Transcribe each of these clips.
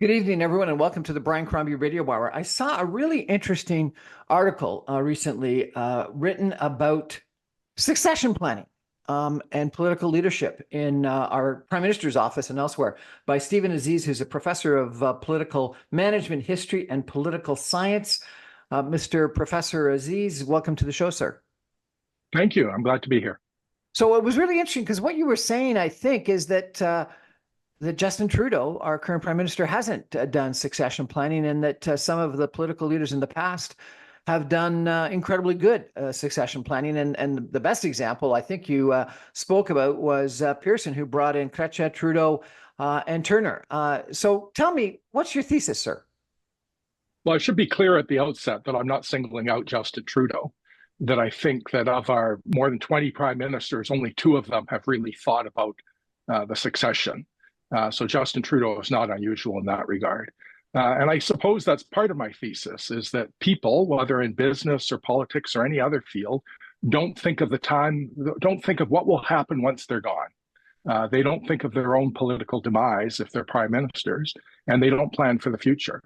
Good evening, everyone, and welcome to the Brian Crombie Radio Hour. I saw a really interesting article recently written about succession planning and political leadership in our Prime Minister's office and elsewhere by Stephen Azzi, who's a professor of political management, history, and political science. Mr. Professor Azzi, welcome to the show, sir. Thank you. I'm glad to be here. So it was really interesting because what you were saying, I think, is that Justin Trudeau, our current prime minister, hasn't done succession planning, and that some of the political leaders in the past have done incredibly good succession planning. And the best example I think you spoke about was Pearson, who brought in Chrétien, Trudeau, and Turner. So tell me, what's your thesis, sir? Well, I should be clear at the outset that I'm not singling out Justin Trudeau, that I think that of our more than 20 prime ministers, only two of them have really thought about the succession. So Justin Trudeau is not unusual in that regard. And I suppose that's part of my thesis, is that people, whether in business or politics or any other field, don't think of what will happen once they're gone. They don't think of their own political demise if they're prime ministers, and they don't plan for the future.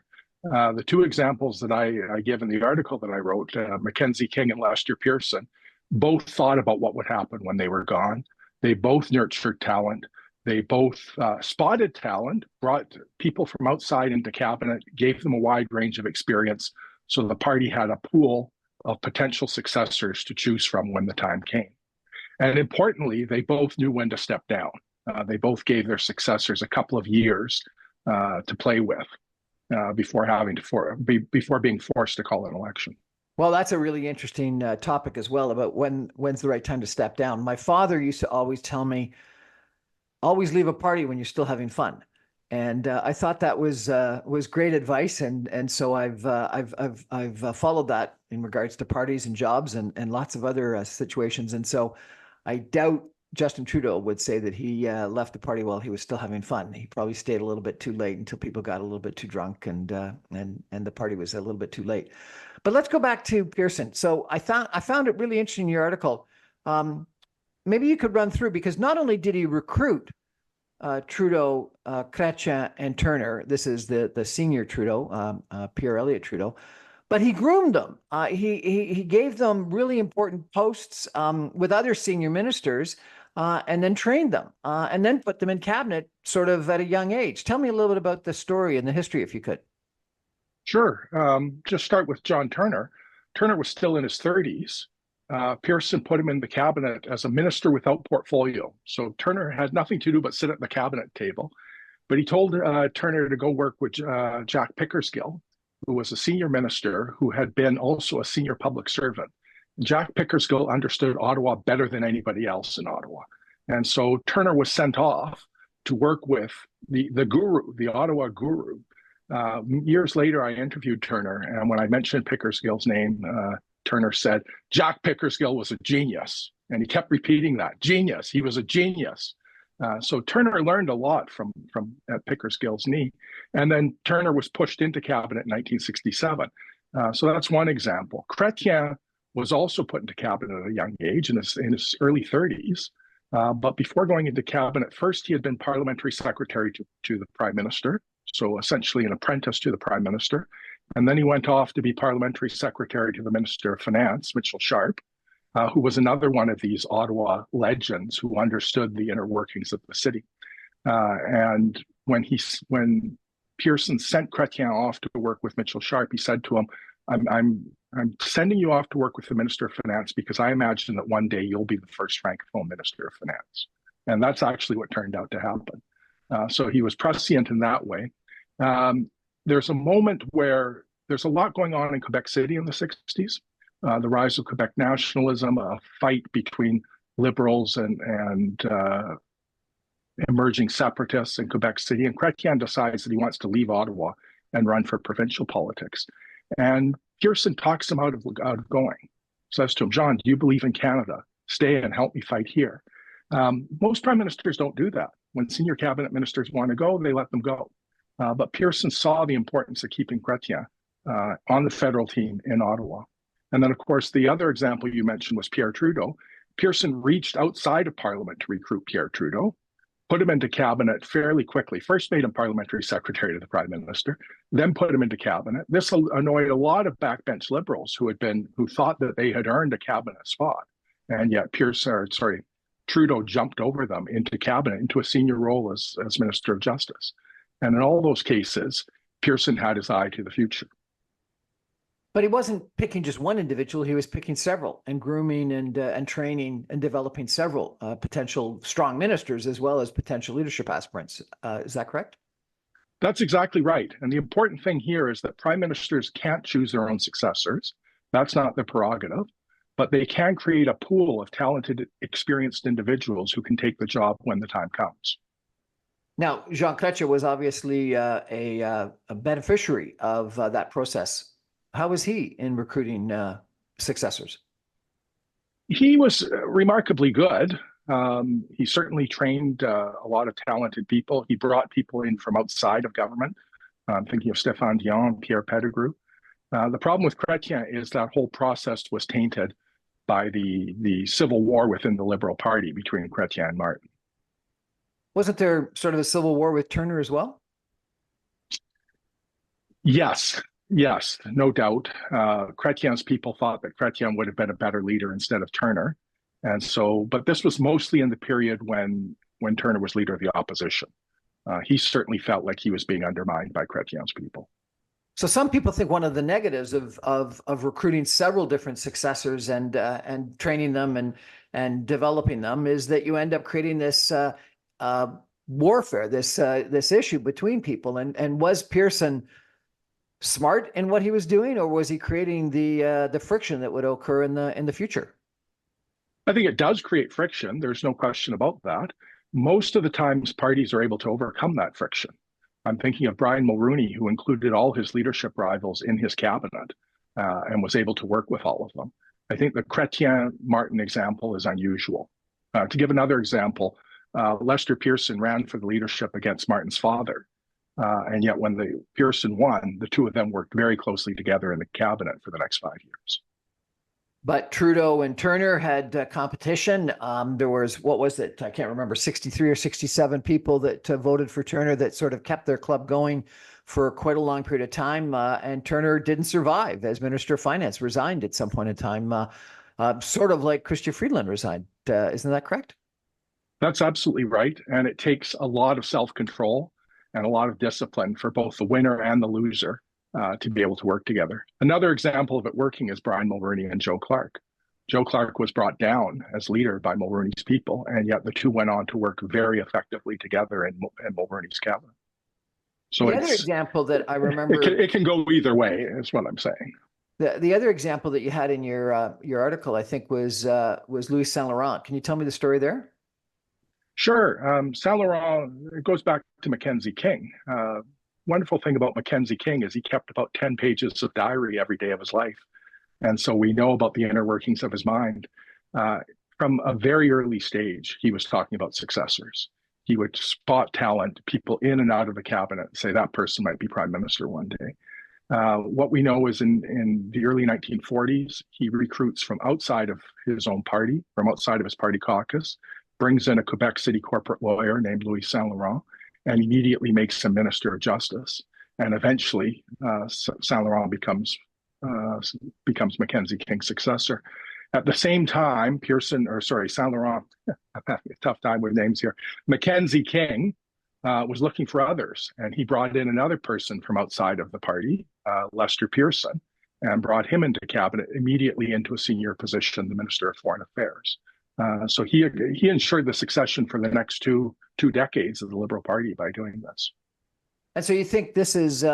The two examples that I give in the article that I wrote, Mackenzie King and Lester Pearson, both thought about what would happen when they were gone. They both nurtured talent. They both spotted talent, brought people from outside into cabinet, gave them a wide range of experience, so the party had a pool of potential successors to choose from when the time came. And importantly, they both knew when to step down. They both gave their successors a couple of years to play with before being forced to call an election. Well, that's a really interesting topic as well, about when's the right time to step down. My father used to always tell me, always leave a party when you're still having fun, and I thought that was great advice, and so I've followed that in regards to parties and jobs and lots of other situations. And so I doubt Justin Trudeau would say that he left the party while he was still having fun. He probably stayed a little bit too late until people got a little bit too drunk, and the party was a little bit too late. But let's go back to Pearson. So I found it really interesting in your article. Maybe you could run through, because not only did he recruit Trudeau, Chrétien, and Turner, this is the senior Trudeau, Pierre Elliott Trudeau, but he groomed them. He gave them really important posts with other senior ministers, and then trained them, and then put them in cabinet sort of at a young age. Tell me a little bit about the story and the history, if you could. Sure. Just start with John Turner. Turner was still in his 30s. Pearson put him in the cabinet as a minister without portfolio. So Turner had nothing to do but sit at the cabinet table. But he told Turner to go work with Jack Pickersgill, who was a senior minister who had been also a senior public servant. Jack Pickersgill understood Ottawa better than anybody else in Ottawa. And so Turner was sent off to work with the guru, the Ottawa guru. Years later, I interviewed Turner, and when I mentioned Pickersgill's name, Turner said, Jack Pickersgill was a genius. And he kept repeating that, genius, he was a genius. So Turner learned a lot from at Pickersgill's knee. And then Turner was pushed into cabinet in 1967. So that's one example. Chrétien was also put into cabinet at a young age, in his early 30s. But before going into cabinet, first he had been parliamentary secretary to the prime minister, so essentially an apprentice to the prime minister. And then he went off to be parliamentary secretary to the Minister of Finance, Mitchell Sharp, who was another one of these Ottawa legends who understood the inner workings of the city. And when Pearson sent Chrétien off to work with Mitchell Sharp, he said to him, I'm sending you off to work with the Minister of Finance because I imagine that one day you'll be the first Francophone Minister of Finance. And that's actually what turned out to happen. So he was prescient in that way. There's a moment where there's a lot going on in Quebec City in the 60s. The rise of Quebec nationalism, a fight between liberals and emerging separatists in Quebec City. And Chrétien decides that he wants to leave Ottawa and run for provincial politics. And Pearson talks him out of going. Says to him, John, do you believe in Canada? Stay and help me fight here. Most prime ministers don't do that. When senior cabinet ministers want to go, they let them go. But Pearson saw the importance of keeping Chrétien on the federal team in Ottawa. And then, of course, the other example you mentioned was Pierre Trudeau. Pearson reached outside of Parliament to recruit Pierre Trudeau. put him into cabinet fairly quickly. First made him parliamentary secretary to the prime minister, then put him into cabinet. This annoyed a lot of backbench liberals who thought that they had earned a cabinet spot, and yet Trudeau jumped over them into cabinet, into a senior role as Minister of Justice. And in all those cases, Pearson had his eye to the future. But he wasn't picking just one individual; he was picking several, and grooming and training and developing several potential strong ministers as well as potential leadership aspirants. Is that correct? That's exactly right. And the important thing here is that prime ministers can't choose their own successors. That's not their prerogative. But they can create a pool of talented, experienced individuals who can take the job when the time comes. Now, Jean Chrétien was obviously a beneficiary of that process. How was he in recruiting successors? He was remarkably good. He certainly trained a lot of talented people. He brought people in from outside of government. I'm thinking of Stéphane Dion, Pierre Pettigrew. The problem with Chrétien is that whole process was tainted by the civil war within the Liberal Party between Chrétien and Martin. Wasn't there sort of a civil war with Turner as well? Yes, no doubt. Chrétien's people thought that Chrétien would have been a better leader instead of Turner. And so, but this was mostly in the period when Turner was leader of the opposition. He certainly felt like he was being undermined by Chrétien's people. So some people think one of the negatives of recruiting several different successors and training them and developing them is that you end up creating this warfare, this issue between people. And was Pearson smart in what he was doing, or was he creating the friction that would occur in the future? I think it does create friction. There's no question about that. Most of the times, parties are able to overcome that friction. I'm thinking of Brian Mulroney, who included all his leadership rivals in his cabinet and was able to work with all of them. I think the Chrétien-Martin example is unusual. To give another example, Lester Pearson ran for the leadership against Martin's father. And yet when Pearson won, the two of them worked very closely together in the cabinet for the next 5 years. But Trudeau and Turner had competition. There was, what was it? I can't remember, 63 or 67 people that voted for Turner that sort of kept their club going for quite a long period of time. And Turner didn't survive as Minister of Finance, resigned at some point in time, sort of like Chrystia Freeland resigned. Isn't that correct? That's absolutely right. And it takes a lot of self-control and a lot of discipline for both the winner and the loser to be able to work together. Another example of it working is Brian Mulroney and Joe Clark. Joe Clark was brought down as leader by Mulroney's people, and yet the two went on to work very effectively together in Mulroney's cabinet. So the other example that I remember, it can go either way, is what I'm saying. The other example that you had in your article, I think, was Louis Saint Laurent. Can you tell me the story there? Sure. Saint Laurent, it goes back to Mackenzie King. Wonderful thing about Mackenzie King is he kept about 10 pages of diary every day of his life. And so we know about the inner workings of his mind. From a very early stage, he was talking about successors. He would spot talent, people in and out of the cabinet, and say that person might be prime minister one day. What we know is in the early 1940s, he recruits from outside of his own party, from outside of his party caucus, brings in a Quebec City corporate lawyer named Louis Saint Laurent, and immediately makes him Minister of Justice. And eventually, Saint Laurent becomes Mackenzie King's successor. At the same time, Saint Laurent, I'm having a tough time with names here. Mackenzie King was looking for others, and he brought in another person from outside of the party, Lester Pearson, and brought him into cabinet immediately into a senior position, the Minister of Foreign Affairs. So he ensured the succession for the next two decades of the Liberal Party by doing this. And so you think this is,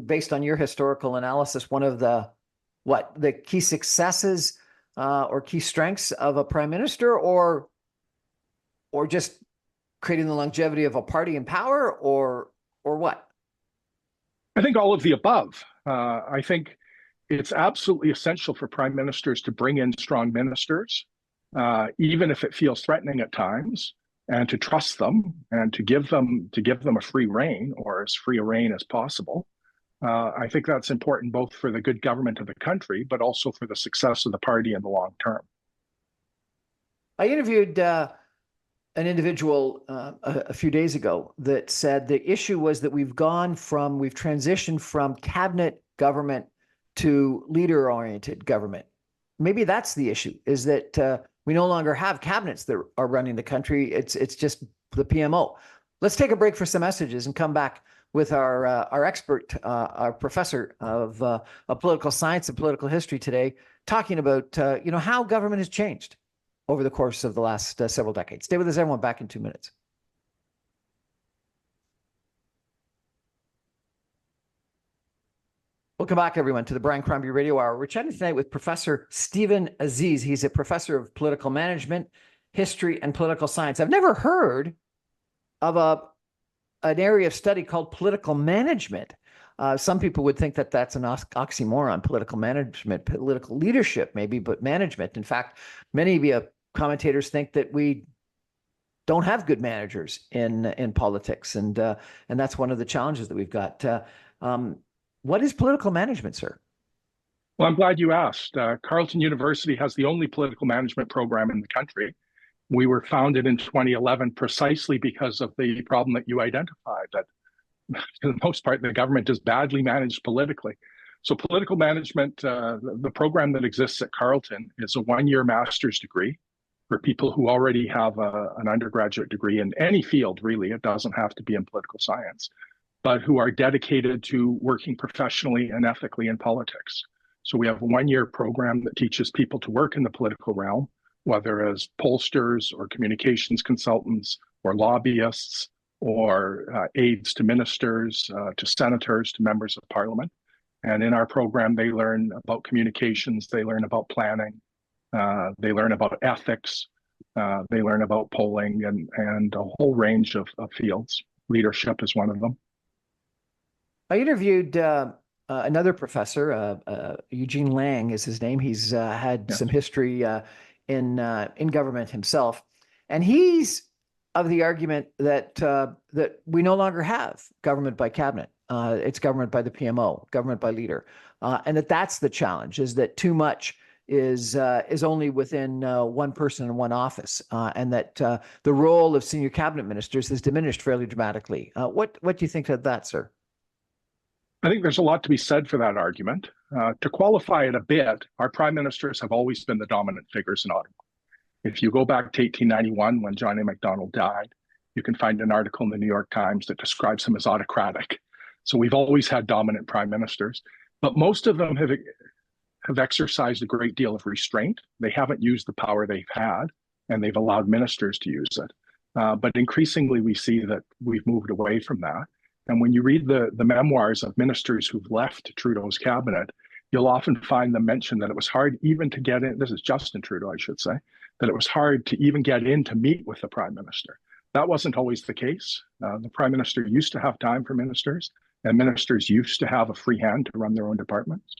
based on your historical analysis, one of the key successes or key strengths of a prime minister, or just creating the longevity of a party in power, or what? I think all of the above. I think it's absolutely essential for prime ministers to bring in strong ministers, even if it feels threatening at times, and to trust them and to give them a free rein, or as free a rein as possible. I think that's important both for the good government of the country, but also for the success of the party in the long term. I interviewed an individual a few days ago that said the issue was that we've transitioned from cabinet government to leader-oriented government. Maybe that's the issue, is that we no longer have cabinets that are running the country. It's just the PMO. Let's take a break for some messages and come back with our expert, our professor of political science and political history today, talking about how government has changed over the course of the last several decades. Stay with us, everyone. Back in 2 minutes. Welcome back, everyone, to the Brian Crombie Radio Hour. We're chatting tonight with Professor Stephen Azzi. He's a professor of political management, history, and political science. I've never heard of an area of study called political management. Some people would think that that's an oxymoron, political management, political leadership, maybe, but management. In fact, many commentators think that we don't have good managers in politics, and that's one of the challenges that we've got. What is political management, sir? Well, I'm glad you asked. Carleton University has the only political management program in the country. We were founded in 2011 precisely because of the problem that you identified, that for the most part, the government is badly managed politically. So political management, the program that exists at Carleton is a one-year master's degree for people who already have an undergraduate degree in any field, really. It doesn't have to be in political science, but who are dedicated to working professionally and ethically in politics. So we have a one-year program that teaches people to work in the political realm, whether as pollsters or communications consultants or lobbyists or aides to ministers, to senators, to members of parliament. And in our program, they learn about communications, they learn about planning, they learn about ethics, they learn about polling and a whole range of fields. Leadership is one of them. I interviewed another professor, Eugene Lang is his name. He's had some history in government himself, and he's of the argument that that we no longer have government by cabinet. It's government by the PMO, government by leader, and that's the challenge: is that too much is only within one person in one office, and that the role of senior cabinet ministers has diminished fairly dramatically. What do you think of that, sir? I think there's a lot to be said for that argument. To qualify it a bit, our prime ministers have always been the dominant figures in Ottawa. If you go back to 1891, when John A. Macdonald died, you can find an article in the New York Times that describes him as autocratic. So we've always had dominant prime ministers, but most of them have exercised a great deal of restraint. They haven't used the power they've had, and they've allowed ministers to use it. But increasingly, we see that we've moved away from that. And when you read the memoirs of ministers who've left Trudeau's cabinet, you'll often find them mention that it was hard even to get in. This is Justin Trudeau, I should say, that it was hard to even get in to meet with the prime minister. That wasn't always the case. The prime minister used to have time for ministers, and ministers used to have a free hand to run their own departments.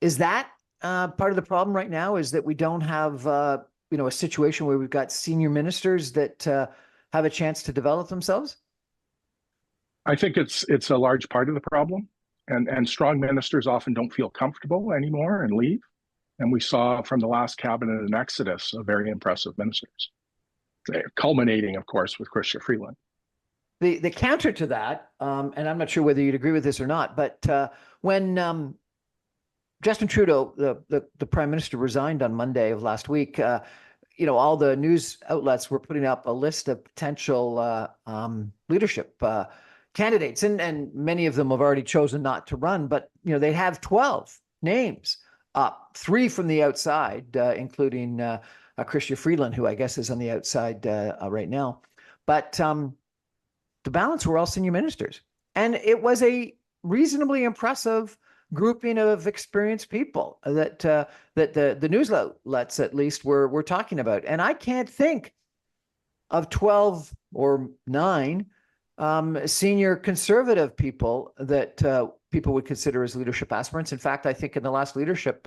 Is that part of the problem right now? Is that we don't have a situation where we've got senior ministers that have a chance to develop themselves? I think it's a large part of the problem, and strong ministers often don't feel comfortable anymore and leave. And we saw from the last cabinet an exodus of very impressive ministers, culminating, of course, with Chrystia Freeland. The counter to that, and I'm not sure whether you'd agree with this or not, but when Justin Trudeau, the prime minister, resigned on Monday of last week, all the news outlets were putting up a list of potential leadership candidates, and many of them have already chosen not to run, but they have 12 names up, 3 from the outside, including Chrystia Freeland, who I guess is on the outside right now. But the balance were all senior ministers, and it was a reasonably impressive grouping of experienced people that the news outlets at least were talking about. And I can't think of 12 or 9 senior conservative people that people would consider as leadership aspirants. In fact, I think in the last leadership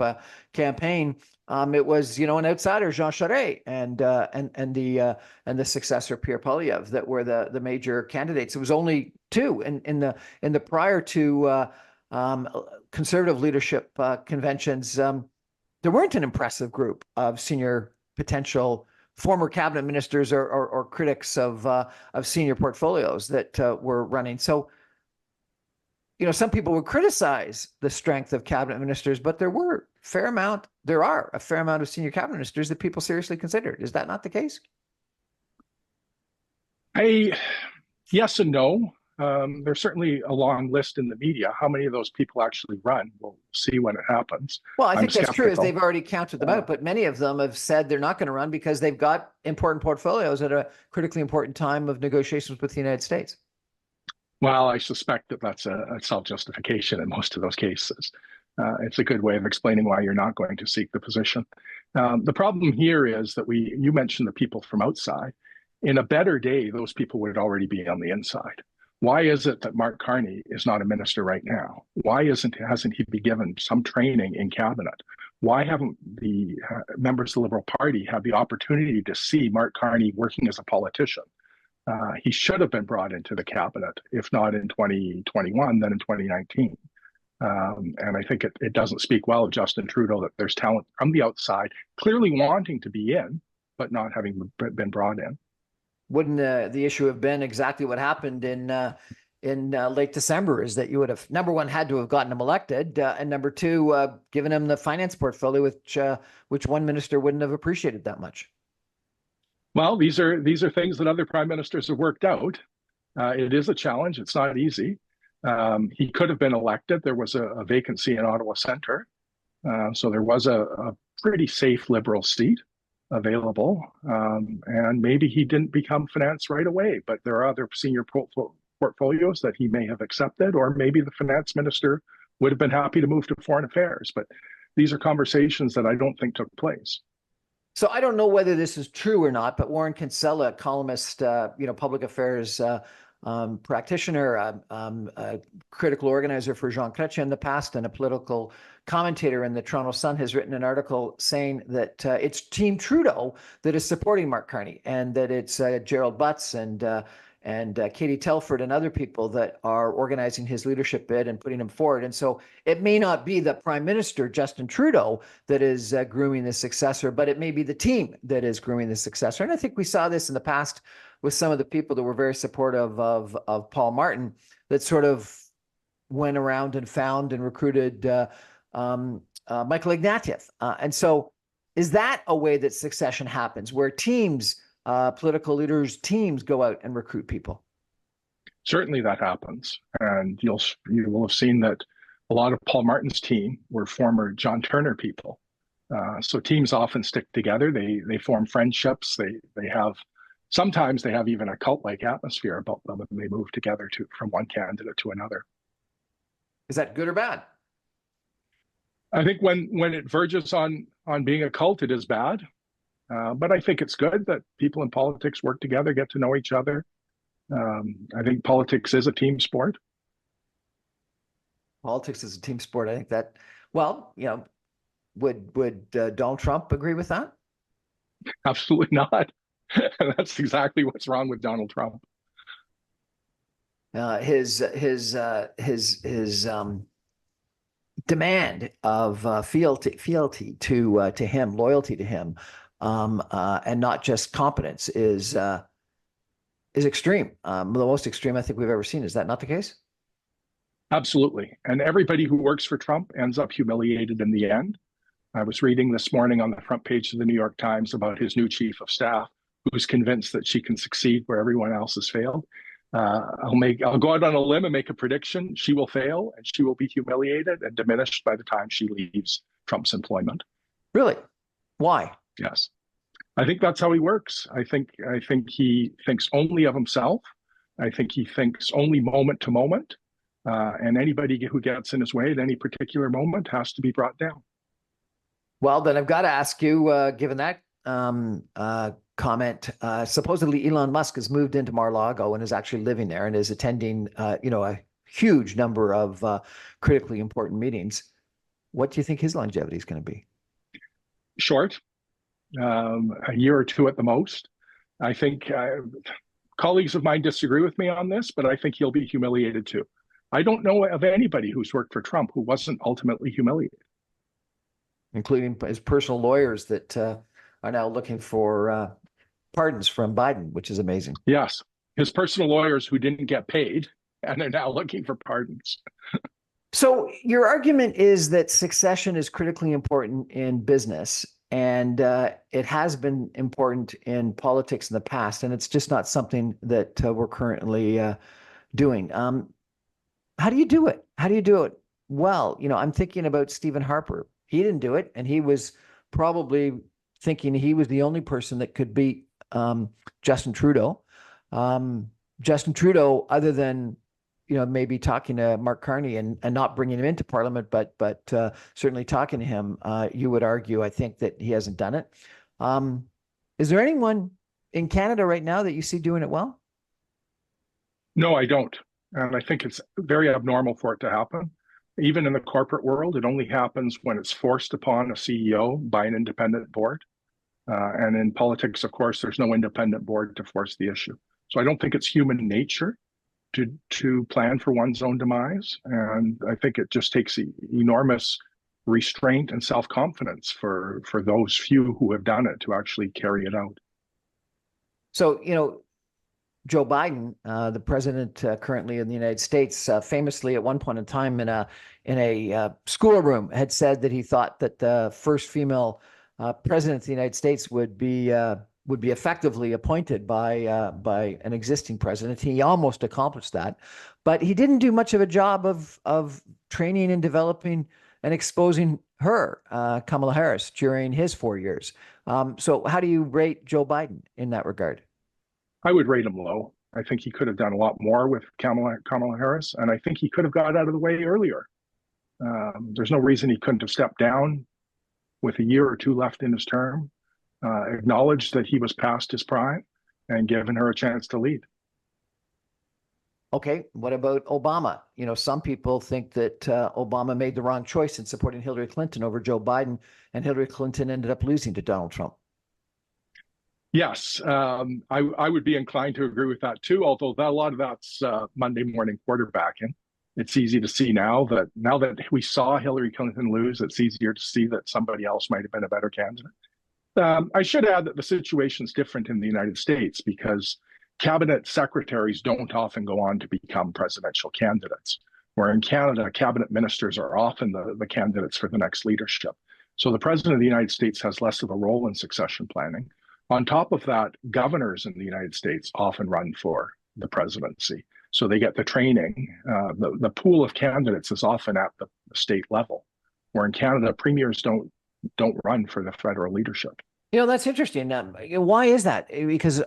campaign, it was an outsider, Jean Charest, and the successor Pierre Poilievre that were the major candidates. It was only 2 in the prior to conservative leadership conventions. There weren't an impressive group of senior potential former cabinet ministers or critics of senior portfolios that were running. So, some people would criticize the strength of cabinet ministers, but there are a fair amount of senior cabinet ministers that people seriously considered. Is that not the case? Yes and no. There's certainly a long list in the media. How many of those people actually run? We'll see when it happens. Well, I think that's true, as they've already counted them out, Uh, but many of them have said they're not going to run because they've got important portfolios at a critically important time of negotiations with the United States. Well, I suspect that that's a self-justification in most of those cases. It's a good way of explaining why you're not going to seek the position. The problem here is that you mentioned the people from outside. In a better day, those people would already be on the inside. Why is it that Mark Carney is not a minister right now? Why hasn't he been given some training in cabinet? Why haven't the members of the Liberal Party had the opportunity to see Mark Carney working as a politician? He should have been brought into the cabinet, if not in 2021, then in 2019. And I think it doesn't speak well of Justin Trudeau that there's talent from the outside clearly wanting to be in, but not having been brought in. Wouldn't the issue have been exactly what happened in late December? Is that you would have, number one, had to have gotten him elected, and number two, given him the finance portfolio, which one minister wouldn't have appreciated that much. Well, these are things that other prime ministers have worked out. It is a challenge. It's not easy. He could have been elected. There was a vacancy in Ottawa Centre, so there was a pretty safe Liberal seat available, and maybe he didn't become finance right away, but there are other senior portfolios that he may have accepted, or maybe the finance minister would have been happy to move to foreign affairs. But these are conversations that I don't think took place. So I don't know whether this is true or not, but Warren Kinsella, a columnist, public affairs practitioner, a critical organizer for Jean Chrétien in the past, and a political commentator in the Toronto Sun, has written an article saying that it's Team Trudeau that is supporting Mark Carney, and that it's Gerald Butts and Katie Telford and other people that are organizing his leadership bid and putting him forward. And so it may not be the Prime Minister, Justin Trudeau, that is grooming the successor, but it may be the team that is grooming the successor. And I think we saw this in the past with some of the people that were very supportive of Paul Martin, that sort of went around and found and recruited Michael Ignatieff. And so is that a way that succession happens, where teams, political leaders, teams go out and recruit people? Certainly that happens. And you will have seen that a lot of Paul Martin's team were former John Turner people. So teams often stick together. They form friendships. Sometimes they have even a cult-like atmosphere about them, and they move together from one candidate to another. Is that good or bad? I think when it verges on being a cult, it is bad. But I think it's good that people in politics work together, get to know each other. I think politics is a team sport. Politics is a team sport. I think that, well, would Donald Trump agree with that? Absolutely not. That's exactly what's wrong with Donald Trump. His demand of fealty to him, loyalty to him, and not just competence is extreme. The most extreme I think we've ever seen. Is that not the case? Absolutely. And everybody who works for Trump ends up humiliated in the end. I was reading this morning on the front page of the New York Times about his new chief of staff, who's convinced that she can succeed where everyone else has failed. I'll go out on a limb and make a prediction. She will fail, and she will be humiliated and diminished by the time she leaves Trump's employment. Really? Why? Yes. I think that's how he works. I think he thinks only of himself. I think he thinks only moment to moment. And anybody who gets in his way at any particular moment has to be brought down. Well, then I've got to ask you, given that comment, supposedly Elon Musk has moved into Mar-a-Lago and is actually living there and is attending, a huge number of critically important meetings. What do you think his longevity is going to be? Short, a year or two at the most. I think colleagues of mine disagree with me on this, but I think he'll be humiliated too. I don't know of anybody who's worked for Trump who wasn't ultimately humiliated. Including his personal lawyers that are now looking for pardons from Biden, which is amazing. Yes, his personal lawyers who didn't get paid and are now looking for pardons. So your argument is that succession is critically important in business, and it has been important in politics in the past, and it's just not something that we're currently doing. How do you do it? How do you do it? Well, I'm thinking about Stephen Harper. He didn't do it, and he was probably thinking he was the only person that could beat Justin Trudeau. Justin Trudeau, other than maybe talking to Mark Carney and not bringing him into Parliament, but certainly talking to him, you would argue, I think, that he hasn't done it. Is there anyone in Canada right now that you see doing it well? No, I don't. And I think it's very abnormal for it to happen. Even in the corporate world, it only happens when it's forced upon a CEO by an independent board. And in politics, of course, there's no independent board to force the issue. So I don't think it's human nature to plan for one's own demise. And I think it just takes enormous restraint and self-confidence for those few who have done it to actually carry it out. So, Joe Biden, the president currently in the United States, famously at one point in time in a schoolroom had said that he thought that the first female president of the United States would be effectively appointed by an existing president. He almost accomplished that, but he didn't do much of a job of training and developing and exposing her, Kamala Harris, during his 4 years. So how do you rate Joe Biden in that regard? I would rate him low. I think he could have done a lot more with Kamala Harris, and I think he could have got out of the way earlier. There's no reason he couldn't have stepped down with a year or two left in his term, acknowledged that he was past his prime, and given her a chance to lead. Okay, what about Obama? Some people think that Obama made the wrong choice in supporting Hillary Clinton over Joe Biden, and Hillary Clinton ended up losing to Donald Trump. Yes, I would be inclined to agree with that too, although a lot of that's Monday morning quarterbacking. It's easy to see now that we saw Hillary Clinton lose, it's easier to see that somebody else might have been a better candidate. I should add that the situation is different in the United States because cabinet secretaries don't often go on to become presidential candidates, where in Canada, cabinet ministers are often the candidates for the next leadership. So the president of the United States has less of a role in succession planning. On top of that, governors in the United States often run for the presidency. So they get the training. The pool of candidates is often at the state level, where in Canada, premiers don't run for the federal leadership. That's interesting. Why is that? Because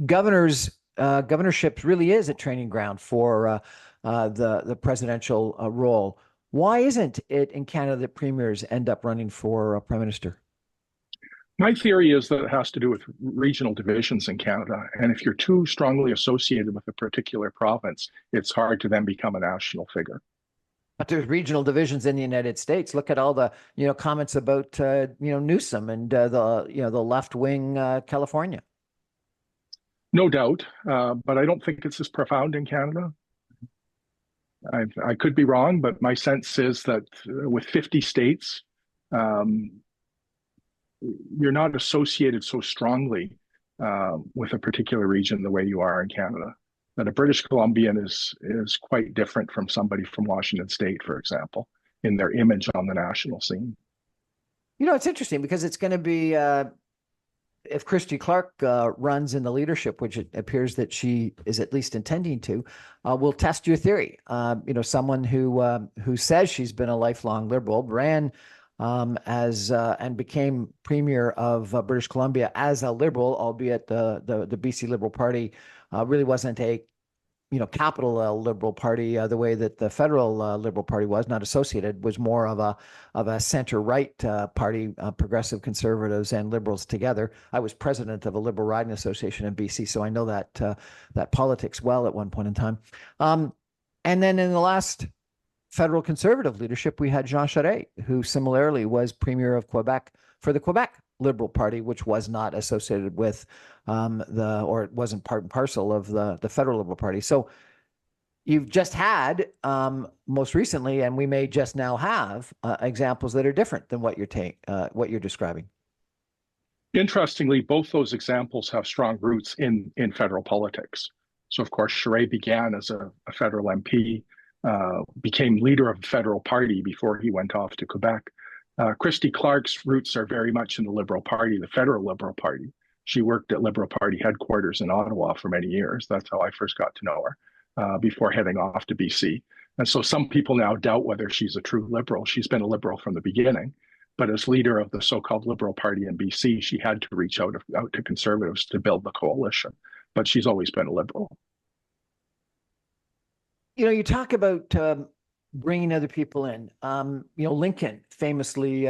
governorship really is a training ground for the presidential role. Why isn't it in Canada that premiers end up running for prime minister? My theory is that it has to do with regional divisions in Canada. And if you're too strongly associated with a particular province, it's hard to then become a national figure. But there's regional divisions in the United States. Look at all the comments about Newsom and the left wing California. No doubt, but I don't think it's as profound in Canada. I could be wrong, but my sense is that with 50 states, you're not associated so strongly with a particular region the way you are in Canada. That a British Columbian is quite different from somebody from Washington State, for example, in their image on the national scene. It's interesting because it's going to be if Christy Clark runs in the leadership, which it appears that she is at least intending to, we'll test your theory. Someone who says she's been a lifelong Liberal ran and became premier of British Columbia as a Liberal, albeit the BC Liberal Party really wasn't a capital Liberal Party the way that the federal Liberal Party was, not associated, was more of a center-right party, progressive conservatives and Liberals together. I was president of a Liberal riding association in BC, so I know that politics well at one point in time. And then in the last federal conservative leadership, we had Jean Charest, who similarly was premier of Quebec for the Quebec Liberal Party, which was not associated with or it wasn't part and parcel of the federal Liberal Party. So you've just had most recently, and we may just now have examples that are different than what you're describing. Interestingly, both those examples have strong roots in federal politics. So, of course, Charest began as a federal MP, became leader of the federal party before he went off to Quebec. Christy Clark's roots are very much in the Liberal Party, the federal Liberal Party. She worked at Liberal Party headquarters in Ottawa for many years. That's how I first got to know her before heading off to BC. And so some people now doubt whether she's a true Liberal. She's been a Liberal from the beginning. But as leader of the so-called Liberal Party in BC, she had to reach out to Conservatives to build the coalition. But she's always been a Liberal. You know, you talk about bringing other people in. Lincoln famously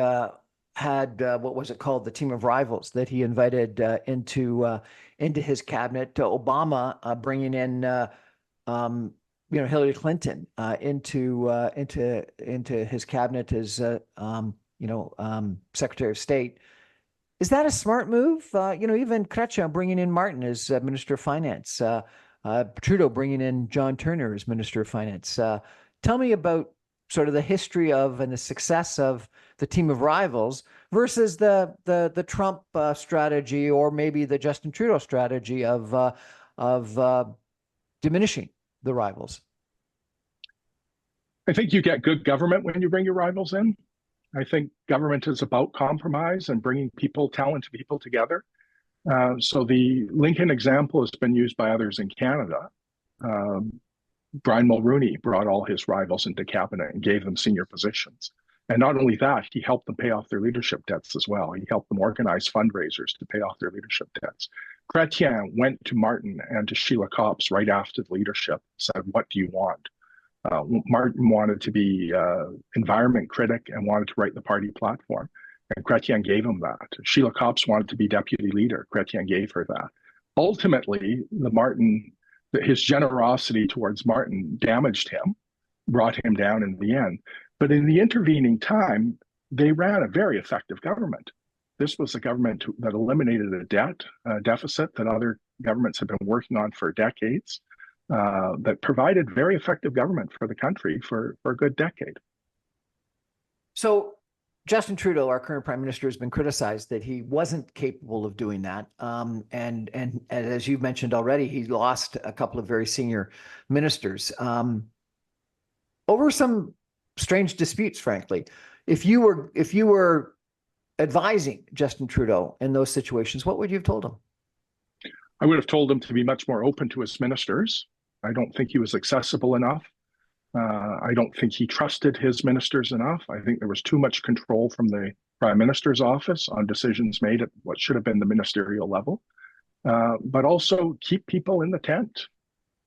had what was it called, the team of rivals that he invited into his cabinet. Obama bringing in Hillary Clinton into his cabinet as Secretary of State. Is that a smart move? Even Chrétien bringing in Martin as Minister of Finance. Trudeau bringing in John Turner as Minister of Finance. Tell me about sort of the history of and the success of the team of rivals versus the Trump strategy, or maybe the Justin Trudeau strategy of diminishing the rivals. I think you get good government when you bring your rivals in. I think government is about compromise and bringing talented people together. So the Lincoln example has been used by others in Canada. Brian Mulroney brought all his rivals into cabinet and gave them senior positions. And not only that, he helped them pay off their leadership debts as well. He helped them organize fundraisers to pay off their leadership debts. Chrétien went to Martin and to Sheila Copps right after the leadership, said, "What do you want?" Martin wanted to be environment critic and wanted to write the party platform. And Chrétien gave him that. Sheila Copps wanted to be deputy leader. Chrétien gave her that. Ultimately, his generosity towards Martin damaged him, brought him down in the end. But in the intervening time, they ran a very effective government. This was a government that eliminated a deficit that other governments have been working on for decades, that provided very effective government for the country for a good decade. So Justin Trudeau, our current prime minister, has been criticized that he wasn't capable of doing that. And as you've mentioned already, he lost a couple of very senior ministers over some strange disputes, frankly. If you were advising Justin Trudeau in those situations, what would you have told him? I would have told him to be much more open to his ministers. I don't think he was accessible enough. I don't think he trusted his ministers enough. I think there was too much control from the prime minister's office on decisions made at what should have been the ministerial level. But also keep people in the tent.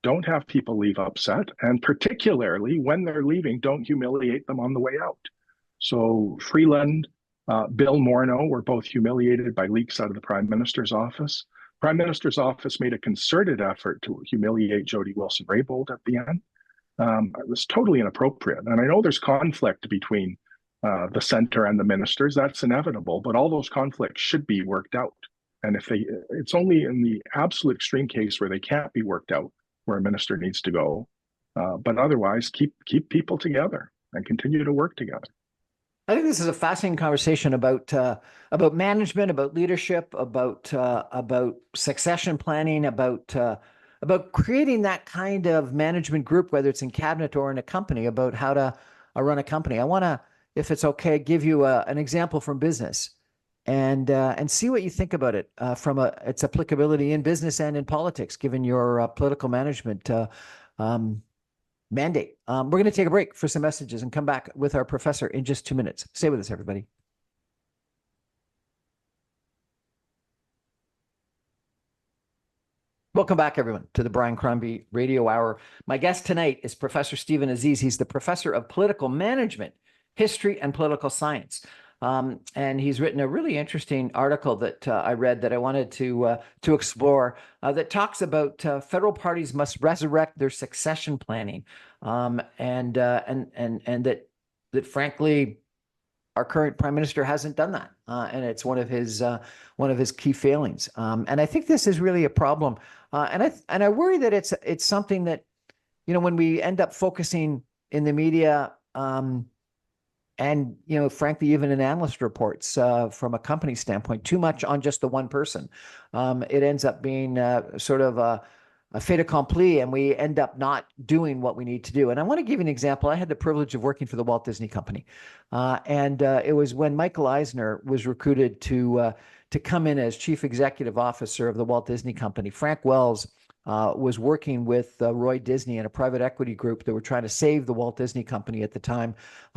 Don't have people leave upset. And particularly when they're leaving, don't humiliate them on the way out. So Freeland, Bill Morneau were both humiliated by leaks out of the prime minister's office. Prime minister's office made a concerted effort to humiliate Jody Wilson-Raybould at the end. It was totally inappropriate. And I know there's conflict between the center and the ministers. That's inevitable, but all those conflicts should be worked out. And it's only in the absolute extreme case where they can't be worked out where a minister needs to go. But otherwise, keep people together and continue to work together. I think this is a fascinating conversation about management, about leadership, about succession planning, about creating that kind of management group, whether it's in cabinet or in a company, about how to run a company. I want to, if it's okay, give you an example from business and see what you think about it from its applicability in business and in politics, given your political management mandate. We're going to take a break for some messages and come back with our professor in just 2 minutes. Stay with us, everybody. Welcome back, everyone, to the Brian Crombie Radio Hour. My guest tonight is Professor Stephen Azzi. He's the professor of political management, history, and political science. And he's written a really interesting article that I read that I wanted to explore that talks about federal parties must resurrect their succession planning, and that frankly our current prime minister hasn't done that, and it's one of his key failings. And I think this is really a problem, and I worry that it's something that when we end up focusing in the media and frankly, even in analyst reports, from a company standpoint, too much on just the one person. It ends up being sort of a fait accompli, and we end up not doing what we need to do. And I want to give you an example. I had the privilege of working for the Walt Disney Company, and it was when Michael Eisner was recruited to come in as chief executive officer of the Walt Disney Company. Frank Wells was working with Roy Disney and a private equity group that were trying to save the Walt Disney Company at the time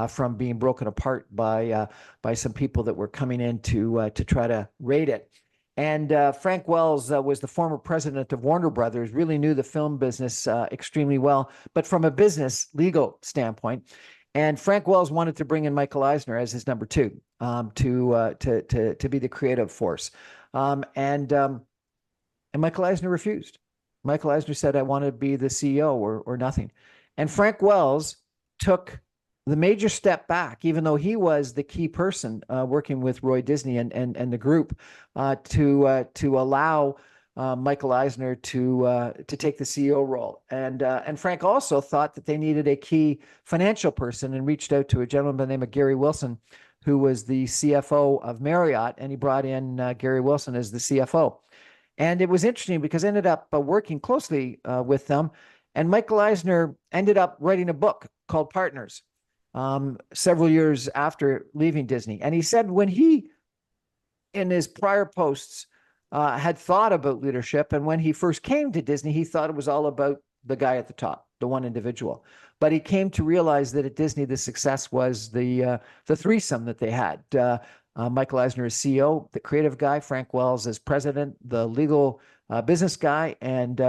from being broken apart by some people that were coming in to try to raid it. And Frank Wells was the former president of Warner Brothers, really knew the film business extremely well, but from a business legal standpoint. And Frank Wells wanted to bring in Michael Eisner as his number two to be the creative force. And Michael Eisner refused. Michael Eisner said, I want to be the CEO or nothing. And Frank Wells took the major step back, even though he was the key person working with Roy Disney and the group to allow Michael Eisner to take the CEO role. And Frank also thought that they needed a key financial person and reached out to a gentleman by the name of Gary Wilson, who was the CFO of Marriott, and he brought in Gary Wilson as the CFO. And it was interesting because I ended up working closely with them. And Michael Eisner ended up writing a book called Partners several years after leaving Disney. And he said when he, in his prior posts, had thought about leadership, and when he first came to Disney, he thought it was all about the guy at the top, the one individual. But he came to realize that at Disney, the success was the threesome that they had. Michael Eisner as CEO, the creative guy, Frank Wells as president, the legal business guy, and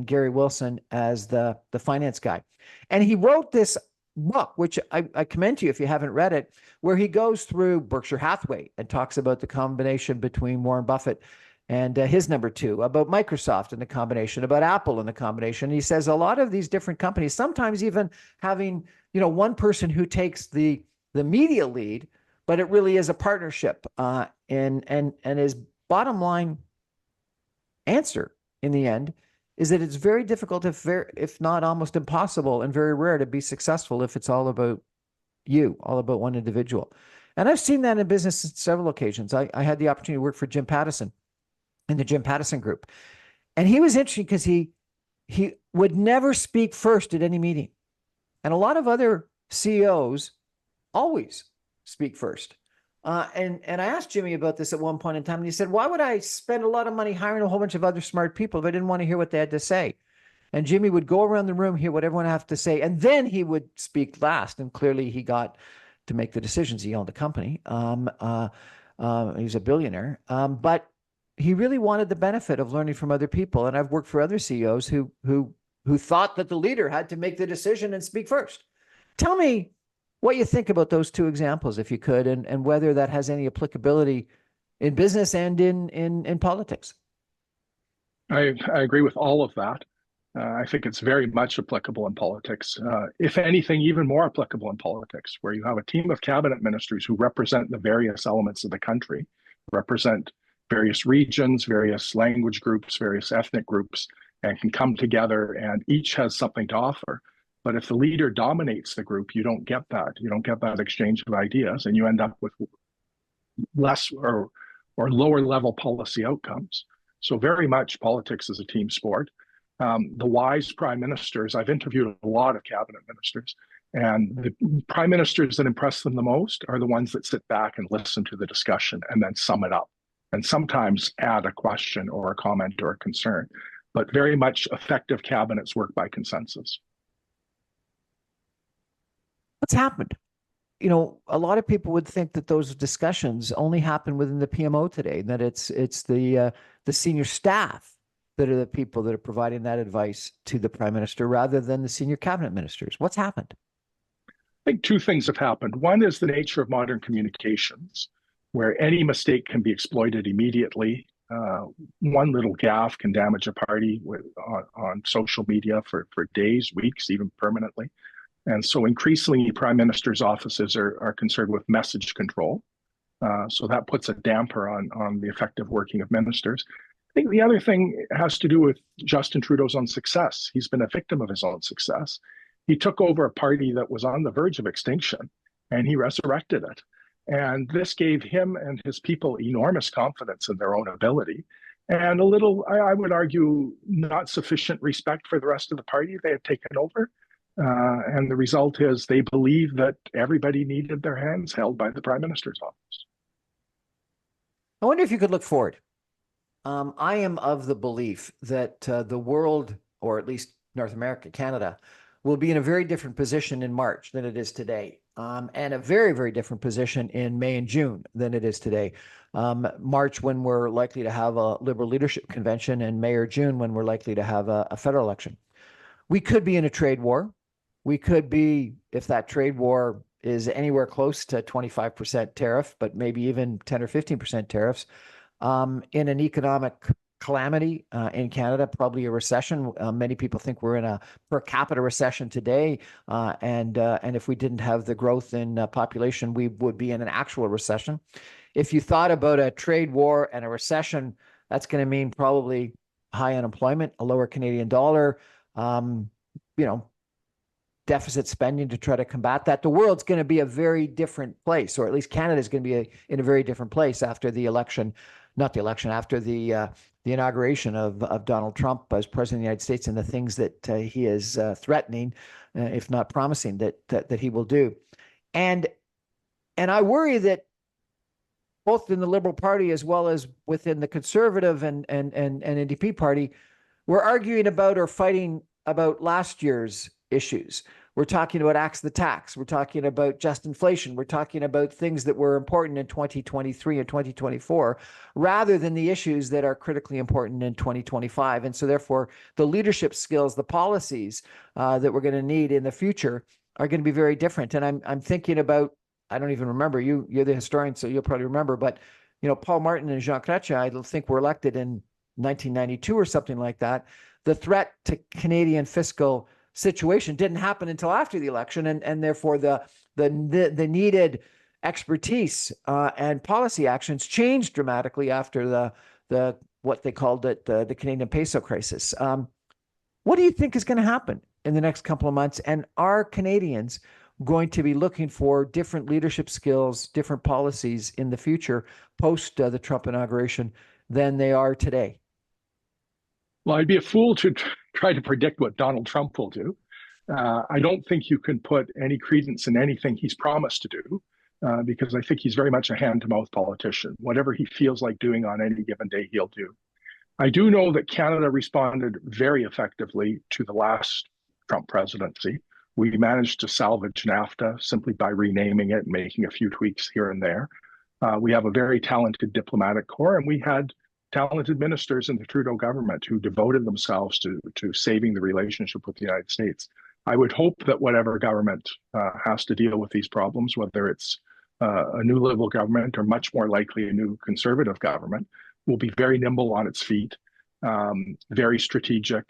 Gary Wilson as the finance guy. And he wrote this book, which I commend to you if you haven't read it, where he goes through Berkshire Hathaway and talks about the combination between Warren Buffett and his number two, about Microsoft and the combination, about Apple and the combination. He says a lot of these different companies, sometimes even having one person who takes the media lead, but it really is a partnership. And his bottom line answer in the end is that it's very difficult, if not almost impossible, and very rare to be successful if it's all about you, all about one individual. And I've seen that in business on several occasions. I had the opportunity to work for Jim Pattison in the Jim Pattison Group. And he was interesting because he would never speak first at any meeting. And a lot of other CEOs always speak first. And I asked Jimmy about this at one point in time, and he said, why would I spend a lot of money hiring a whole bunch of other smart people if I didn't want to hear what they had to say? And Jimmy would go around the room, hear what everyone had to say, and then he would speak last. And clearly he got to make the decisions. He owned the company. He's a billionaire. But he really wanted the benefit of learning from other people. And I've worked for other CEOs who thought that the leader had to make the decision and speak first. Tell me what you think about those two examples, if you could, and whether that has any applicability in business and in politics. I agree with all of that. I think it's very much applicable in politics. If anything, even more applicable in politics, where you have a team of cabinet ministers who represent the various elements of the country, represent various regions, various language groups, various ethnic groups, and can come together, and each has something to offer. But if the leader dominates the group, you don't get that. You don't get that exchange of ideas, and you end up with less or lower level policy outcomes. So very much politics is a team sport. The wise prime ministers, I've interviewed a lot of cabinet ministers, and the prime ministers that impress them the most are the ones that sit back and listen to the discussion and then sum it up, and sometimes add a question or a comment or a concern. But very much effective cabinets work by consensus. What's happened? A lot of people would think that those discussions only happen within the PMO today, that it's the senior staff that are the people that are providing that advice to the prime minister rather than the senior cabinet ministers. What's happened? I think two things have happened. One is the nature of modern communications, where any mistake can be exploited immediately. One little gaffe can damage a party on social media for days, weeks, even permanently. And so increasingly, prime ministers' offices are concerned with message control. So that puts a damper on the effective working of ministers. I think the other thing has to do with Justin Trudeau's own success. He's been a victim of his own success. He took over a party that was on the verge of extinction, and he resurrected it. And this gave him and his people enormous confidence in their own ability and a little, I would argue, not sufficient respect for the rest of the party they had taken over. And the result is they believe that everybody needed their hands held by the prime minister's office. I wonder if you could look forward. I am of the belief that the world, or at least North America, Canada, will be in a very different position in March than it is today, and a very, very different position in May and June than it is today. March, when we're likely to have a Liberal leadership convention, and May or June, when we're likely to have a federal election. We could be in a trade war. We could be, if that trade war is anywhere close to 25% tariff, but maybe even 10 or 15% tariffs, in an economic calamity in Canada, probably a recession. Many people think we're in a per capita recession today, and if we didn't have the growth in population, we would be in an actual recession. If you thought about a trade war and a recession, that's going to mean probably high unemployment, a lower Canadian dollar, deficit spending to try to combat that. The world's going to be a very different place, or at least Canada is going to be in a very different place after the election, after the inauguration of Donald Trump as president of the United States, and the things that he is threatening, if not promising, that he will do. And I worry that both in the Liberal Party as well as within the Conservative and NDP Party, we're arguing about or fighting about last year's issues. We're talking about axe the tax. We're talking about just inflation. We're talking about things that were important in 2023 and 2024, rather than the issues that are critically important in 2025. And so therefore, the leadership skills, the policies that we're going to need in the future are going to be very different. And I'm thinking about, I don't even remember, you're the historian, so you'll probably remember, but Paul Martin and Jean Chrétien, I think, were elected in 1992 or something like that. The threat to Canadian fiscal situation didn't happen until after the election, and therefore the needed expertise and policy actions changed dramatically after the what they called it the Canadian peso crisis. What do you think is going to happen in the next couple of months? And are Canadians going to be looking for different leadership skills, different policies in the future post the Trump inauguration than they are today? Well, I'd be a fool to try to predict what Donald Trump will do. I don't think you can put any credence in anything he's promised to do, because I think he's very much a hand-to-mouth politician. Whatever he feels like doing on any given day, he'll do. I do know that Canada responded very effectively to the last Trump presidency. We managed to salvage NAFTA simply by renaming it and making a few tweaks here and there. We have a very talented diplomatic corps, and we had talented ministers in the Trudeau government who devoted themselves to saving the relationship with the United States. I would hope that whatever government has to deal with these problems, whether it's a new Liberal government or much more likely a new Conservative government, will be very nimble on its feet, very strategic,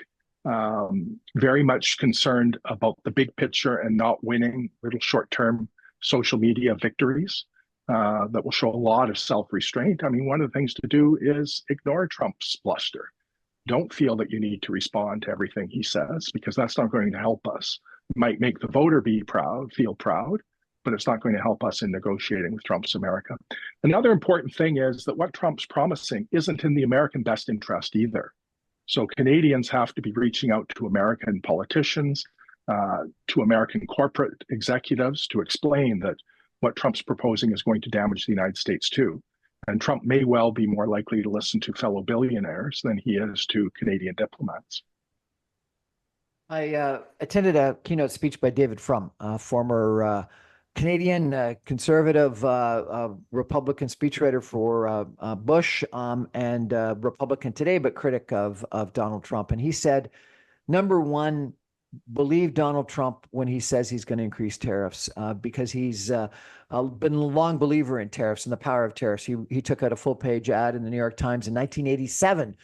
very much concerned about the big picture and not winning little short-term social media victories. That will show a lot of self-restraint. I mean, one of the things to do is ignore Trump's bluster. Don't feel that you need to respond to everything he says, because that's not going to help us. It might make the voter feel proud, but it's not going to help us in negotiating with Trump's America. Another important thing is that what Trump's promising isn't in the American best interest either. So Canadians have to be reaching out to American politicians, to American corporate executives to explain that what Trump's proposing is going to damage the United States too. And Trump may well be more likely to listen to fellow billionaires than he is to Canadian diplomats. I attended a keynote speech by David Frum, former Canadian conservative Republican speechwriter for Bush, and Republican today, but critic of Donald Trump. And he said, number one, believe Donald Trump when he says he's going to increase tariffs, because he's been a long believer in tariffs and the power of tariffs. He took out a full-page ad in the New York Times in 1987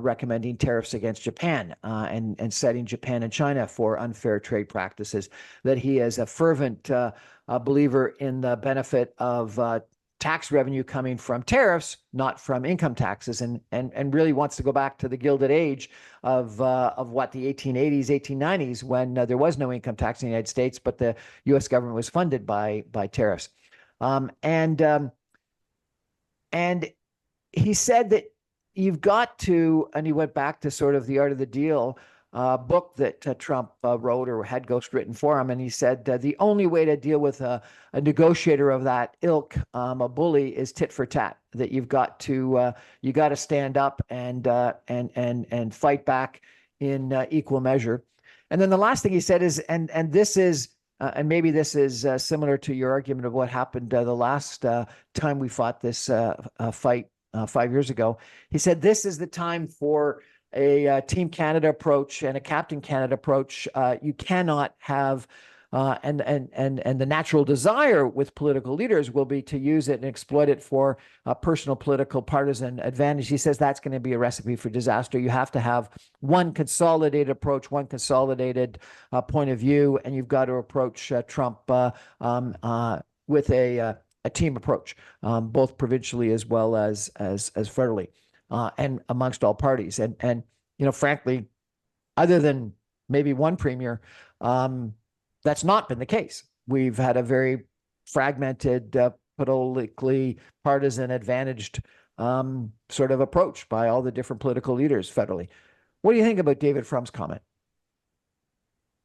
recommending tariffs against Japan and setting Japan and China for unfair trade practices. That he is a fervent believer in the benefit of tax revenue coming from tariffs, not from income taxes, and really wants to go back to the Gilded Age of what, the 1880s, 1890s, when there was no income tax in the United States, but the U.S. government was funded by tariffs. And he said that you've got to, and he went back to sort of the Art of the Deal book that Trump wrote or had ghostwritten for him. And he said the only way to deal with a negotiator of that ilk, a bully, is tit for tat. That you've got to stand up and fight back in equal measure. And then the last thing he said is, and this is, and maybe this is similar to your argument of what happened the last time we fought this fight 5 years ago. He said this is the time for a Team Canada approach and a Captain Canada approach. You cannot have, and the natural desire with political leaders will be to use it and exploit it for personal political partisan advantage. He says that's going to be a recipe for disaster. You have to have one consolidated approach, one consolidated point of view, and you've got to approach Trump with a team approach, both provincially as well as federally. And amongst all parties. And frankly, other than maybe one premier, that's not been the case. We've had a very fragmented, politically partisan advantaged sort of approach by all the different political leaders federally. What do you think about David Frum's comment?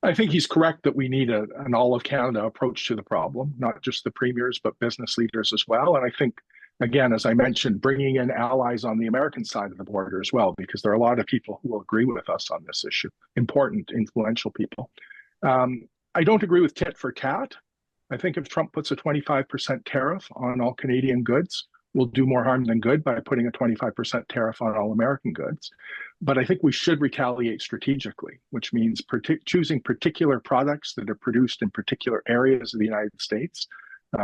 I think he's correct that we need an all of Canada approach to the problem, not just the premiers, but business leaders as well. And I think, again, as I mentioned, bringing in allies on the American side of the border as well, because there are a lot of people who will agree with us on this issue, important, influential people. I don't agree with tit for tat. I think if Trump puts a 25% tariff on all Canadian goods, we'll do more harm than good by putting a 25% tariff on all American goods. But I think we should retaliate strategically, which means choosing particular products that are produced in particular areas of the United States.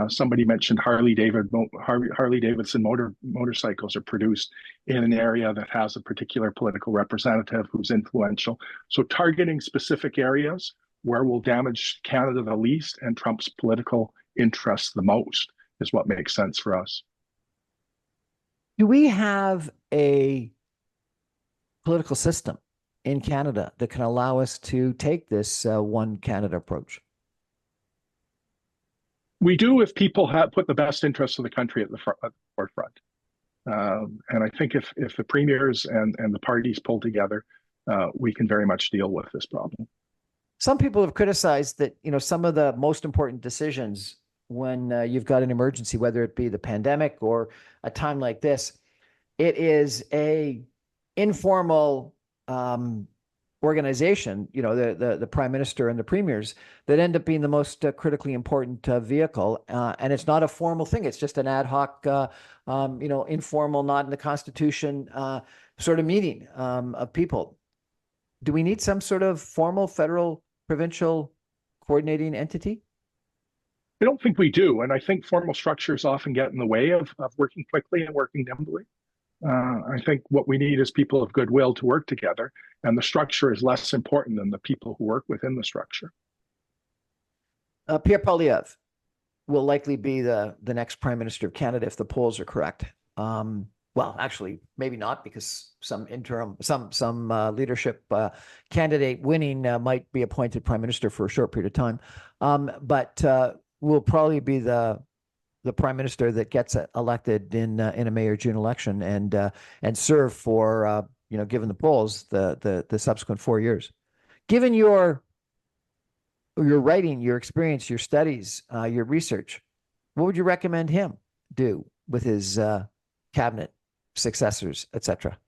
Somebody mentioned Harley Davidson motorcycles are produced in an area that has a particular political representative who's influential. So targeting specific areas where we'll damage Canada the least and Trump's political interests the most is what makes sense for us. Do we have a political system in Canada that can allow us to take this one Canada approach? We do if people put the best interests of the country at the forefront. And I think if the premiers and the parties pull together, we can very much deal with this problem. Some people have criticized that, some of the most important decisions when you've got an emergency, whether it be the pandemic or a time like this, it is a informal organization, the prime minister and the premiers, that end up being the most critically important vehicle. And it's not a formal thing. It's just an ad hoc, informal, not in the Constitution sort of meeting of people. Do we need some sort of formal federal, provincial coordinating entity? I don't think we do. And I think formal structures often get in the way of working quickly and working nimbly. I think what we need is people of goodwill to work together, and the structure is less important than the people who work within the structure. Pierre Poilievre will likely be the next Prime Minister of Canada if the polls are correct. Well, actually, maybe not, because some leadership candidate winning might be appointed Prime Minister for a short period of time. But will probably be the Prime Minister that gets elected in a May or June election and serve for given the polls the subsequent 4 years. Given your writing, your experience, your studies, your research, what would you recommend him do with his cabinet, successors, etc.?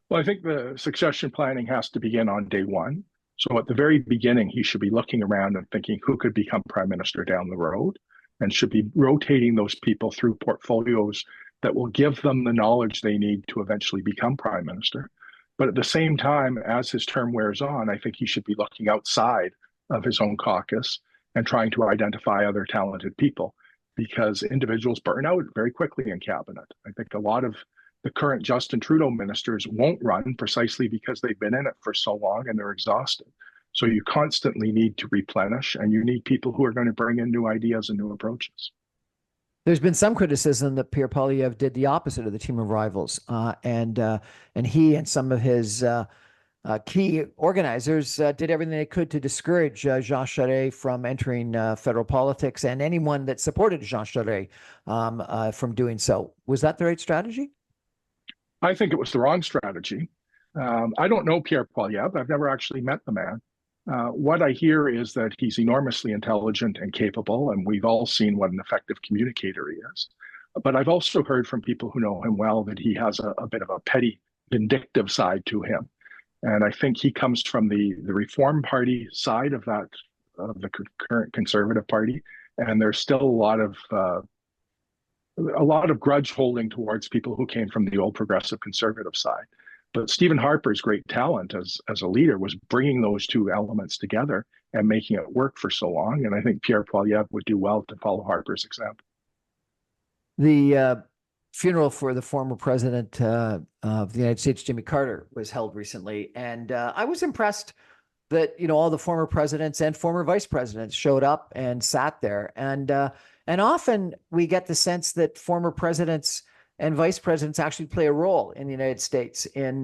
Well, I think the succession planning has to begin on day one. So at the very beginning, he should be looking around and thinking who could become Prime Minister down the road, and should be rotating those people through portfolios that will give them the knowledge they need to eventually become Prime Minister. But at the same time, as his term wears on, I think he should be looking outside of his own caucus and trying to identify other talented people, because individuals burn out very quickly in cabinet. I think a lot of the current Justin Trudeau ministers won't run precisely because they've been in it for so long and they're exhausted. So you constantly need to replenish, and you need people who are going to bring in new ideas and new approaches. There's been some criticism that Pierre Poilievre did the opposite of the team of rivals, and he and some of his key organizers did everything they could to discourage Jean Charest from entering federal politics, and anyone that supported Jean Charest from doing so. Was that the right strategy? I think it was the wrong strategy. I don't know Pierre Poilievre. I've never actually met the man. What I hear is that he's enormously intelligent and capable, and we've all seen what an effective communicator he is. But I've also heard from people who know him well that he has a bit of a petty, vindictive side to him. And I think he comes from the Reform Party side of that, of the current Conservative Party. And there's still a lot of grudge holding towards people who came from the old Progressive Conservative side. But Stephen Harper's great talent as a leader was bringing those two elements together and making it work for so long. And I think Pierre Poilievre would do well to follow Harper's example. The funeral for the former president of the United States, Jimmy Carter, was held recently, and I was impressed that all the former presidents and former vice presidents showed up and sat there, and often we get the sense that former presidents and vice presidents actually play a role in the United States in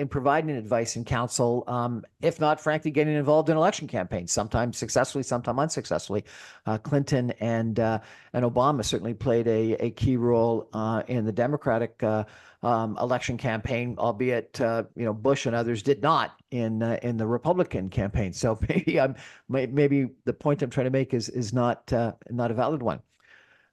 providing advice and counsel, if not, frankly, getting involved in election campaigns, sometimes successfully, sometimes unsuccessfully. Clinton and Obama certainly played a key role in the Democratic election campaign, albeit Bush and others did not in the Republican campaign. So maybe the point I'm trying to make is not a valid one.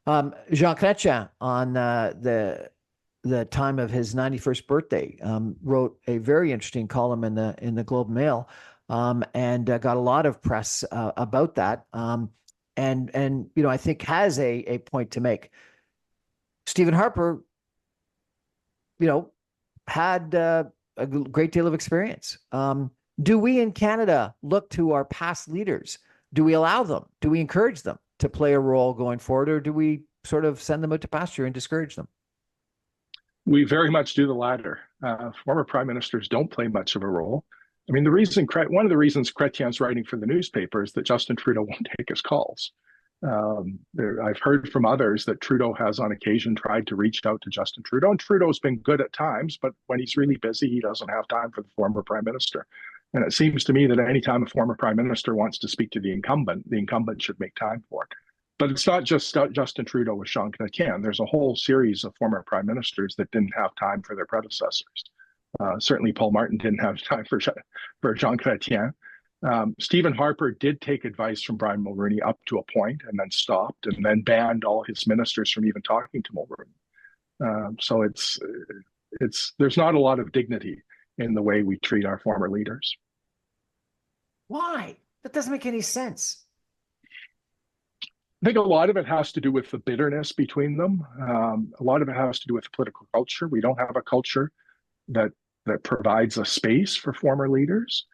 Jean Chrétien, on the time of his 91st birthday, wrote a very interesting column in the Globe and Mail, and got a lot of press about that. And I think has a point to make. Stephen Harper, had a great deal of experience. Do we in Canada look to our past leaders? Do we allow them? Do we encourage them to play a role going forward, or do we sort of send them out to pasture and discourage them? We very much do the latter. Former prime ministers don't play much of a role. I mean, one of the reasons Chrétien's writing for the newspaper is that Justin Trudeau won't take his calls. I've heard from others that Trudeau has on occasion tried to reach out to Justin Trudeau, and Trudeau's been good at times, but when he's really busy, he doesn't have time for the former prime minister. And it seems to me that anytime a former prime minister wants to speak to the incumbent should make time for it. But it's not just Justin Trudeau with Jean Chrétien. There's a whole series of former prime ministers that didn't have time for their predecessors. Certainly Paul Martin didn't have time for Jean Chrétien. Stephen Harper did take advice from Brian Mulroney up to a point and then stopped and then banned all his ministers from even talking to Mulroney. So there's not a lot of dignity in the way we treat our former leaders. Why? That doesn't make any sense. I think a lot of it has to do with the bitterness between them. A lot of it has to do with political culture. We don't have a culture that provides a space for former leaders.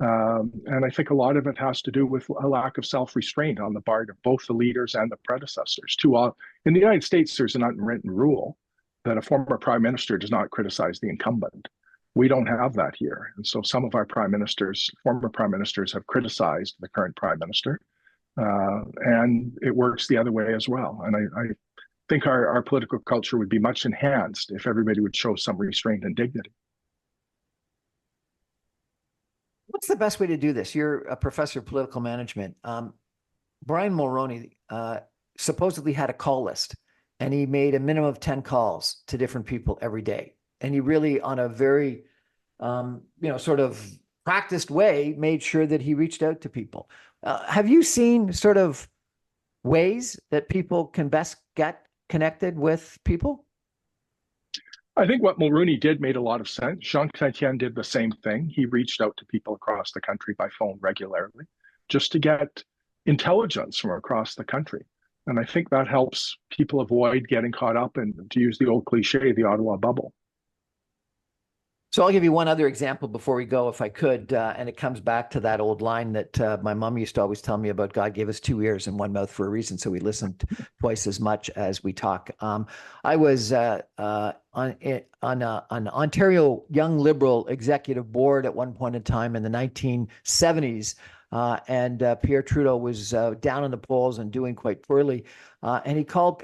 And I think a lot of it has to do with a lack of self-restraint on the part of both the leaders and the predecessors. In the United States, there's an unwritten rule that a former prime minister does not criticize the incumbent. We don't have that here. And so some of our former prime ministers have criticized the current prime minister. And it works the other way as well. And I think our political culture would be much enhanced if everybody would show some restraint and dignity. What's the best way to do this? You're a professor of political management. Brian Mulroney supposedly had a call list, and he made a minimum of 10 calls to different people every day. And he really, on a very, sort of practiced way, made sure that he reached out to people. Have you seen sort of ways that people can best get connected with people? I think what Mulroney did made a lot of sense. Jean Chrétien did the same thing. He reached out to people across the country by phone regularly just to get intelligence from across the country. And I think that helps people avoid getting caught up in, to use the old cliche, the Ottawa bubble. So I'll give you one other example before we go, if I could, and it comes back to that old line that my mom used to always tell me about: God gave us two ears and one mouth for a reason, so we listened twice as much as we talk. I was on an Ontario Young Liberal executive board at one point in time in the 1970s, and Pierre Trudeau was down in the polls and doing quite poorly. And he called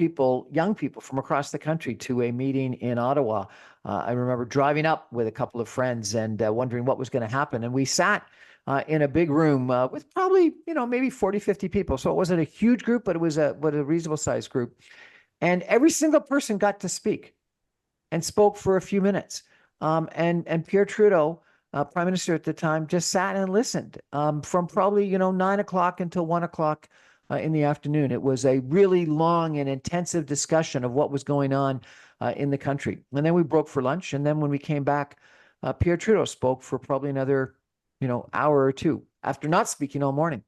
young people from across the country to a meeting in Ottawa. I remember driving up with a couple of friends and wondering what was going to happen. And we sat in a big room with probably, maybe 40, 50 people. So it wasn't a huge group, but it was a reasonable sized group. And every single person got to speak and spoke for a few minutes. And Pierre Trudeau, Prime Minister at the time, just sat and listened from probably, 9 o'clock until 1 o'clock in the afternoon. It was a really long and intensive discussion of what was going on in the country. And then we broke for lunch. And then when we came back, Pierre Trudeau spoke for probably another, hour or two after not speaking all morning.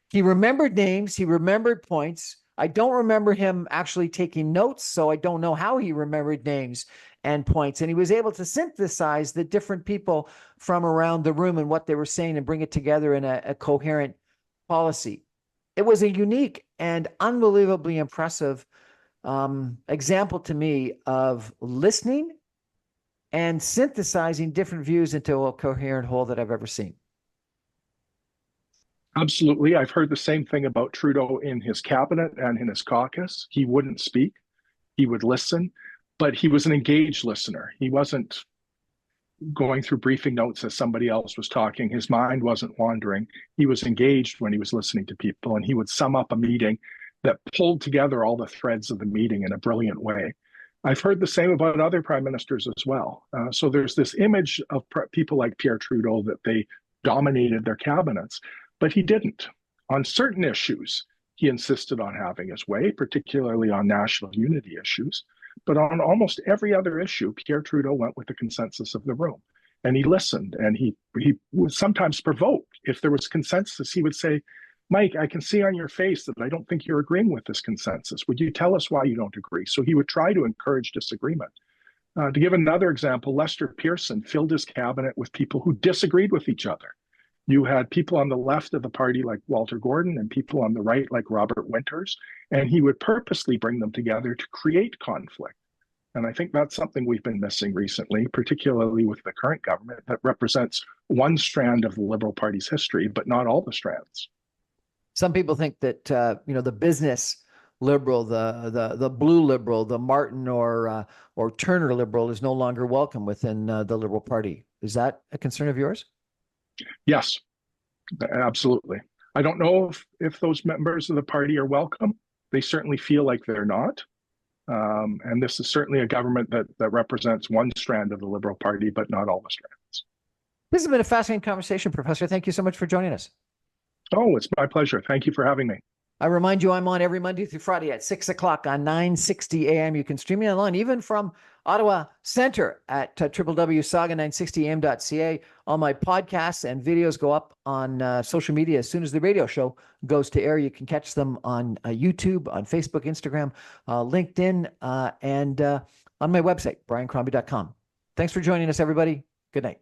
He remembered names. He remembered points. I don't remember him actually taking notes, so I don't know how he remembered names and points. And he was able to synthesize the different people from around the room and what they were saying and bring it together in a coherent policy. It was a unique and unbelievably impressive example to me of listening and synthesizing different views into a coherent whole that I've ever seen. Absolutely. I've heard the same thing about Trudeau in his cabinet and in his caucus. He wouldn't speak, he would listen, but he was an engaged listener. He wasn't going through briefing notes as somebody else was talking. His mind wasn't wandering. He was engaged when he was listening to people, and he would sum up a meeting that pulled together all the threads of the meeting in a brilliant way. I've heard the same about other prime ministers as well. So there's this image of people like Pierre Trudeau that they dominated their cabinets, but he didn't. On certain issues, he insisted on having his way, particularly on national unity issues. But on almost every other issue, Pierre Trudeau went with the consensus of the room. And he listened, and he was sometimes provoked. If there was consensus, he would say, Mike, I can see on your face that I don't think you're agreeing with this consensus. Would you tell us why you don't agree? So he would try to encourage disagreement. To give another example, Lester Pearson filled his cabinet with people who disagreed with each other. You had people on the left of the party like Walter Gordon and people on the right like Robert Winters, and he would purposely bring them together to create conflict. And I think that's something we've been missing recently, particularly with the current government that represents one strand of the Liberal Party's history, but not all the strands. Some people think that the business Liberal, the blue Liberal, the Martin or Turner Liberal is no longer welcome within the Liberal Party. Is that a concern of yours? Yes, absolutely. I don't know if those members of the party are welcome. They certainly feel like they're not. And this is certainly a government that represents one strand of the Liberal Party, but not all the strands. This has been a fascinating conversation, Professor. Thank you so much for joining us. Oh, it's my pleasure. Thank you for having me. I remind you, I'm on every Monday through Friday at 6 o'clock on 960 AM. You can stream me online, even from Ottawa Center at www.saga960am.ca. All my podcasts and videos go up on social media as soon as the radio show goes to air. You can catch them on YouTube, on Facebook, Instagram, LinkedIn, and on my website, briancrombie.com. Thanks for joining us, everybody. Good night.